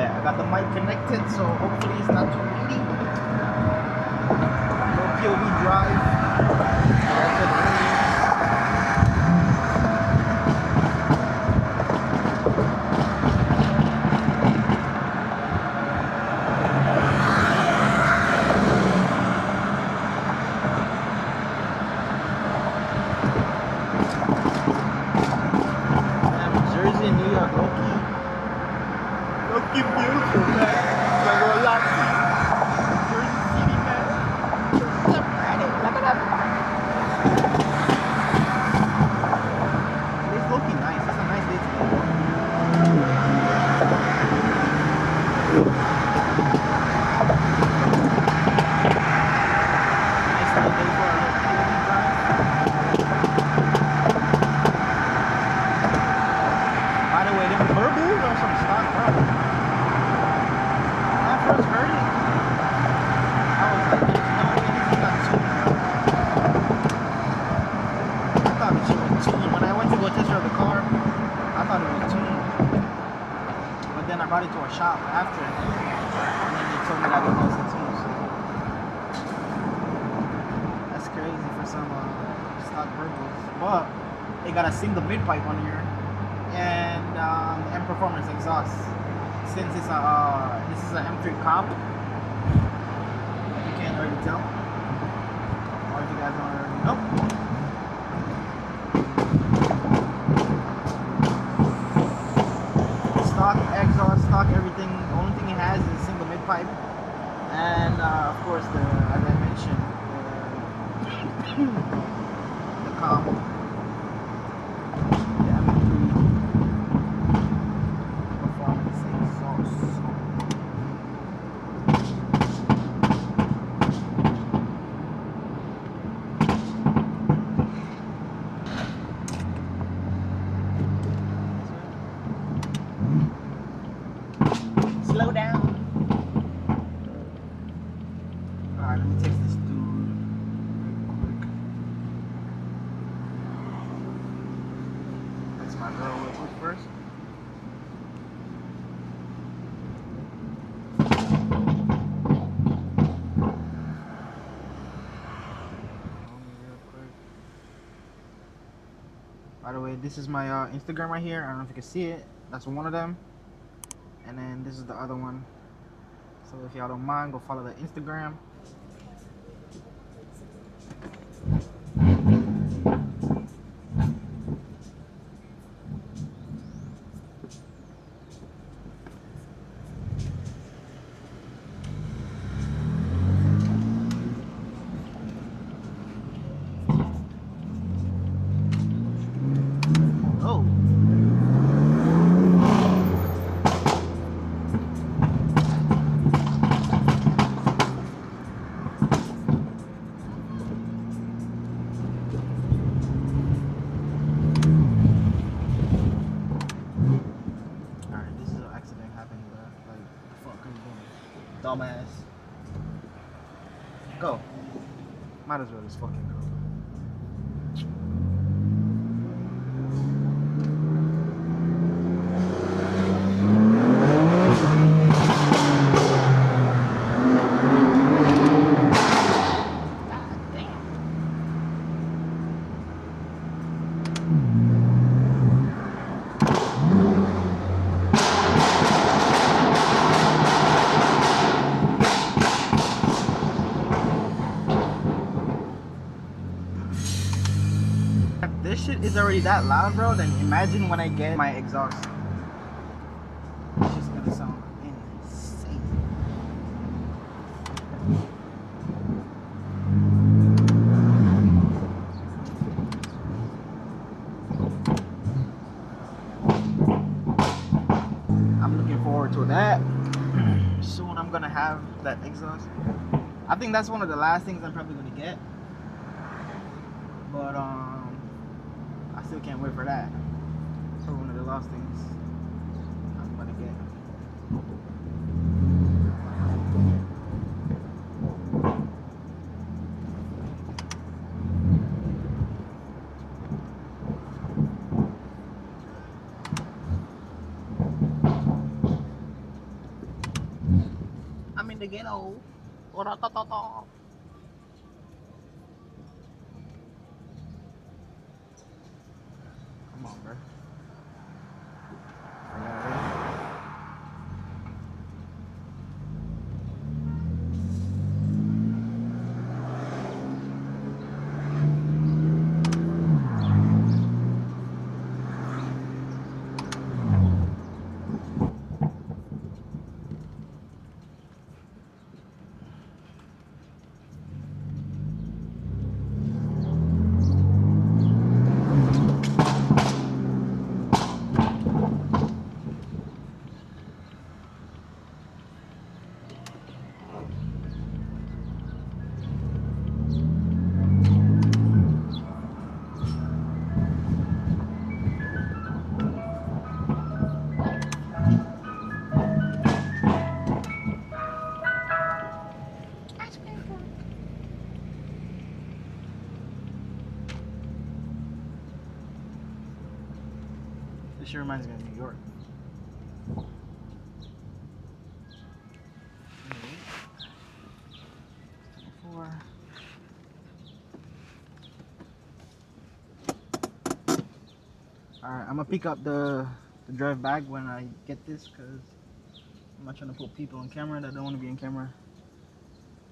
yeah, I got the mic connected, so hopefully it's not too windy. No POV drive. That's it. Beautiful, man. Like a lot. Jersey City, man. Look at that. It's looking nice. It's a nice day today. Nice little day for a little POV drive. By the way, them verbals are some stock, bro. First heard it, I was like, there's no way this is not tuned, bro. I thought the shit was tuned. When I went to go test drive the car, I thought it was tuned. But then I brought it to a shop after, and then they told me that it wasn't tuned. So that's crazy for some stock verbals. But they got a single mid pipe on here, and M Performance exhaust. Since it's this is an M3 comp, if you can't already tell, or if you guys don't already know. Stock exhaust, stock everything. The only thing it has is a single mid pipe, and of course as I mentioned, the comp. Slow down. Alright, let me text this dude real quick. Text my girl real quick first. By the way, this is my Instagram right here. I don't know if you can see it. That's one of them. And then this is the other one. So if y'all don't mind, go follow the Instagram. Oh. Dumbass. Go. Might as well just fucking go. This shit is already that loud, bro, then imagine when I get my exhaust. It's just gonna sound insane. I'm looking forward to that. Soon I'm gonna have that exhaust. I think that's one of the last things I'm probably gonna get. But I still can't wait for that. So one of the last things I'm gonna get. in the ghetto. Come on, bro. This sure reminds me of New York. Alright, I'm gonna pick up the drive back when I get this, because I'm not trying to put people on camera that don't want to be in camera.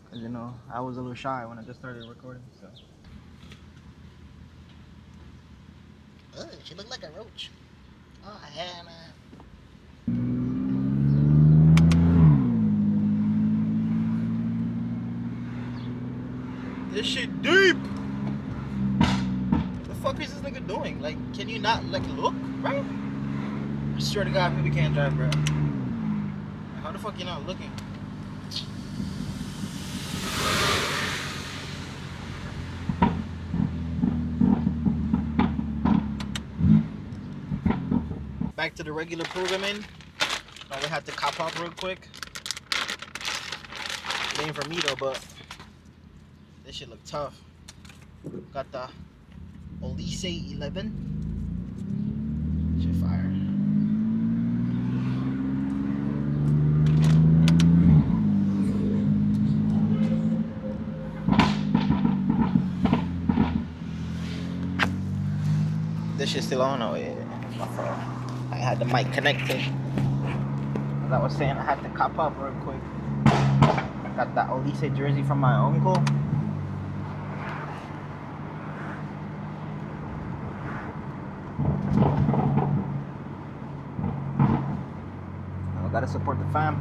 Because, you know, I was a little shy when I just started recording, so. Ugh, she looked like a roach. Oh, yeah, man. This shit deep! What the fuck is this nigga doing? Like, can you not, like, look, right? I swear to God, people can't drive, bro. How the fuck you not looking? Back to the regular programming. Now we had to cop up real quick. It ain't for me though, but this shit look tough. Got the Olise 11. Shit fire. This shit still on? Oh yeah, my fault. I had the mic connected. As I was saying, I had to cop up real quick. I got that Olise jersey from my uncle. I gotta support the fam.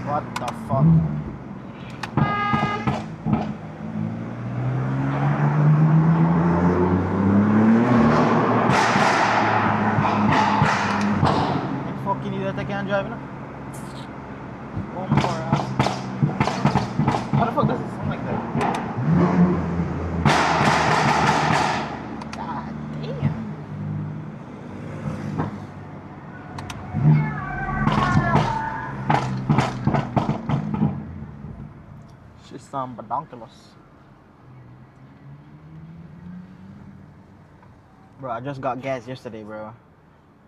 What the fuck? That I can't drive now. One more ass. How the fuck does it sound like that? God damn. She's some badonkulous. Bro, I just got gas yesterday, bro.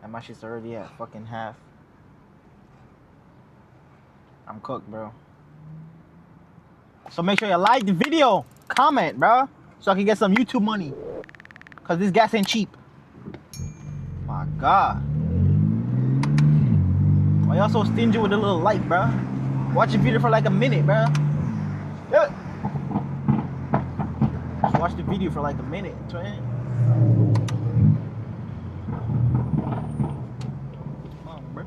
And my shit's already at fucking half. I'm cooked, bro. So make sure you like the video, comment, bro, so I can get some YouTube money. Cause this gas ain't cheap. My God. Why y'all so stingy with the little light, bro? Watch the video for like a minute, bro. Yeah. Just watch the video for like a minute, man. Come on, bro.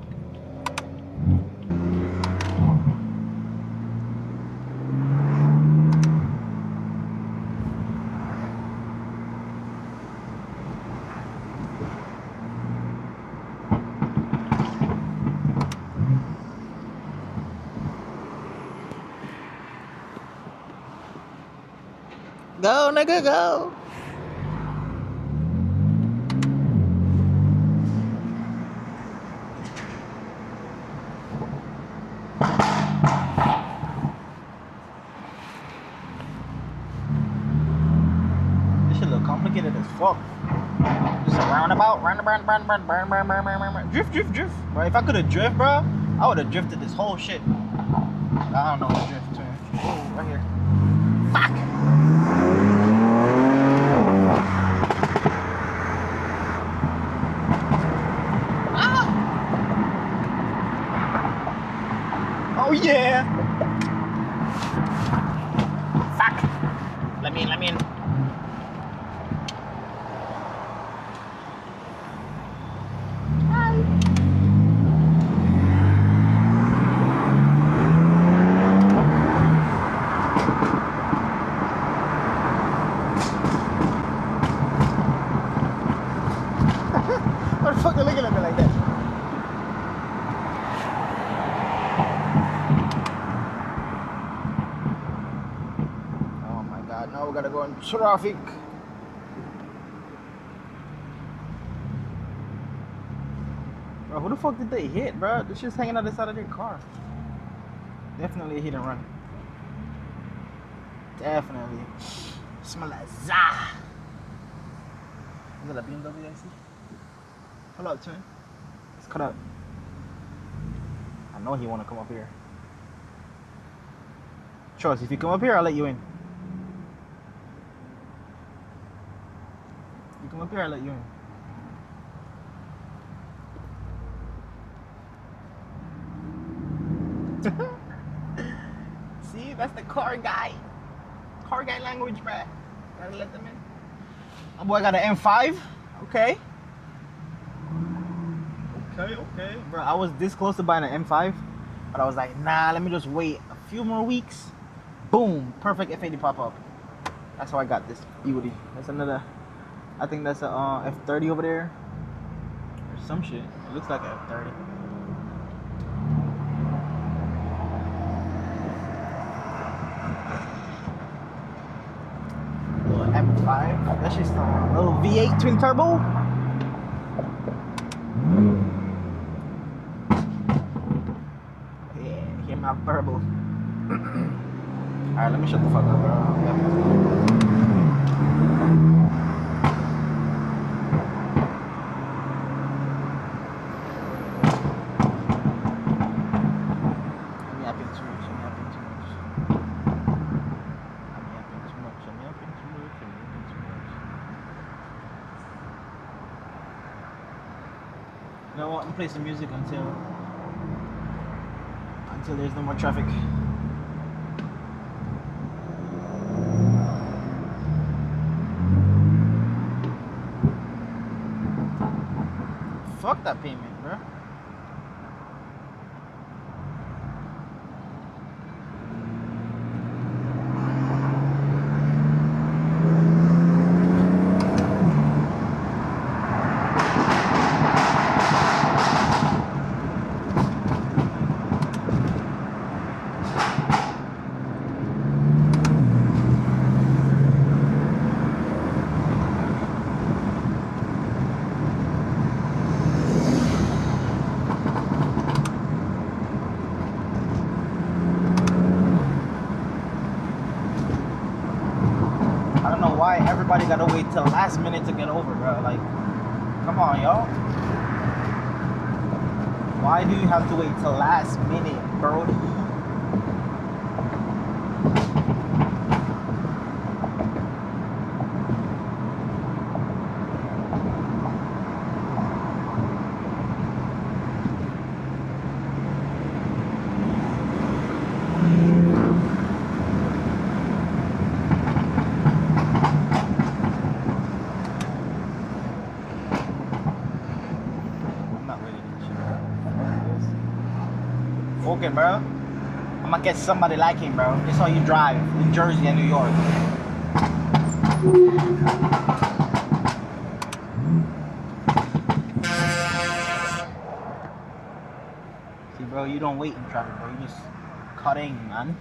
Go, nigga, go. This shit look complicated as fuck. Just a roundabout. roundabout. Drift. Bro, if I could have drift, bro, I would have drifted this whole shit. I don't know how to drift, man. Oh, right here. Fuck! Ah! Oh, yeah! Fuck! Let me in. What the fuck are you looking at me like that? Oh my god, now we gotta go in traffic. Bro, who the fuck did they hit, bro? This shit's hanging out the side of their car. Definitely a hit and run. Definitely. Smell like za. Is that a BMW I see? Hold up, twin. Let's cut up. I know he wanna come up here. Trust, if you come up here, I'll let you in. You come up here, I'll let you in. See, that's the car guy. Car guy language, bruh. Gotta let them in. My boy got an M5. Okay. Okay. Bro, I was this close to buying an M5, but I was like, nah, let me just wait a few more weeks. Boom, perfect F80 pop up. That's how I got this beauty. That's another, I think that's a F30 over there. Or some shit. It looks like a F30. Little M5. That's just a little V8 twin turbo. My verbal. Alright, let me shut the fuck up, bro. I'm yapping too much. You know what? I'm gonna play some music until there's no more traffic. Fuck that payment, bro. Why everybody gotta wait till last minute to get over, bro? Like, come on, yo. Why do you have to wait till last minute, bro? Fucking, bro. I'm gonna get somebody like him, bro. That's how you drive in Jersey and New York. See, bro, you don't wait in traffic, bro. You just cutting, man.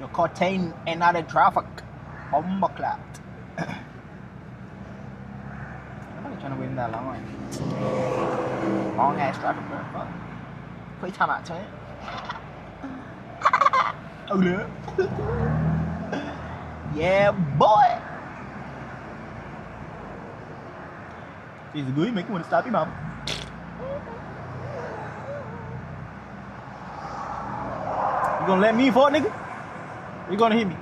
You're cutting in out of traffic. Bomboclat. Nobody trying to wait in that long line. Long ass traffic, bro. Fuck. Quay time out to it. Oh yeah. Yeah, boy. He's a good. Make you want to stop him out. You gonna let me fall, nigga? You gonna hit me?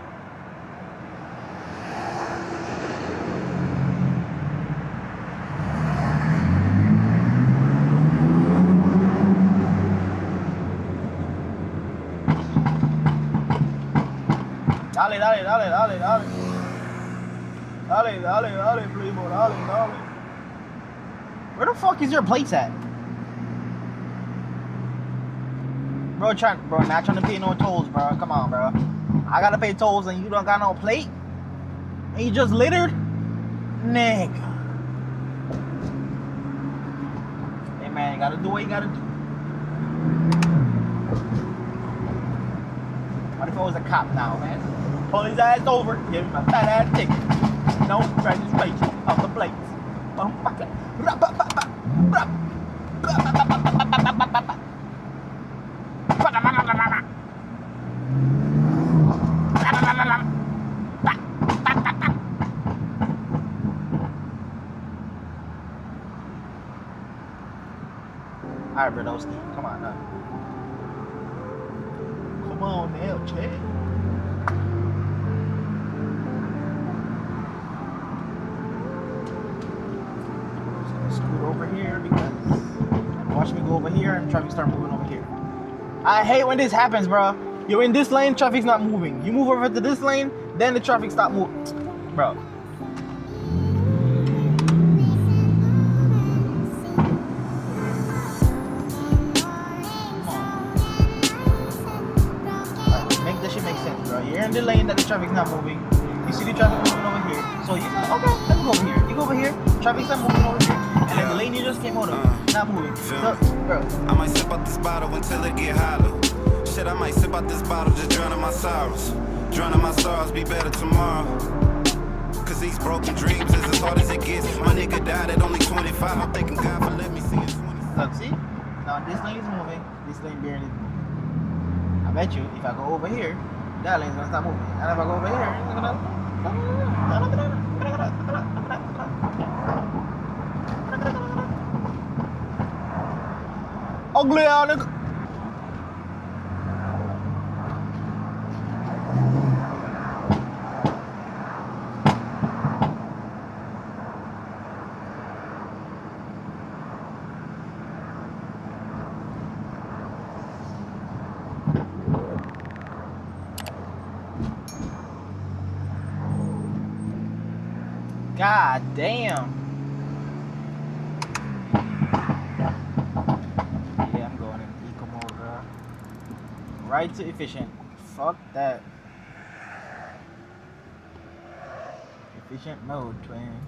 Dale, dale, dale, dale, dale. Dale, dale, dale, primo, dale, dale. Where the fuck is your plates at? Bro, not trying to pay no tolls, bro. Come on, bro. I gotta pay tolls and you don't got no plate? And you just littered? Nigga. Hey, man, you gotta do what you gotta do. What if I was a cop now, man? Pull his ass over, give him a fat ass ticket. No registration of the plates. Alright, Brodowski, come on now. Come on now, Chad. Scoot over here because watch me go over here and traffic start moving over here. I hate when this happens, bro. You're in this lane, traffic's not moving. You move over to this lane, then the traffic stop moving, bro. Make that shit make sense, bro. You're in the lane that the traffic's not moving. You see the traffic moving over here, so you go, okay, let me go over here. You go over here, traffic's not moving over here. And then the lane you just came out of, not moving. So, bro. I might sip out this bottle until it get hollow. Shit, I might sip out this bottle, just drowning my sorrows. Drowning my sorrows, be better tomorrow. Cause these broken dreams is as hard as it gets. My nigga died at only 25. I'm thanking God for letting me see it. Look, see? Now this lane is moving, this lane barely moving. I bet you, if I go over here, that lane's gonna stop moving. And if I go over here, it's gonna... Ugly ass nigga. God damn. Yeah, I'm going in eco mode, bro. Right to efficient. Fuck that. Efficient mode, twin.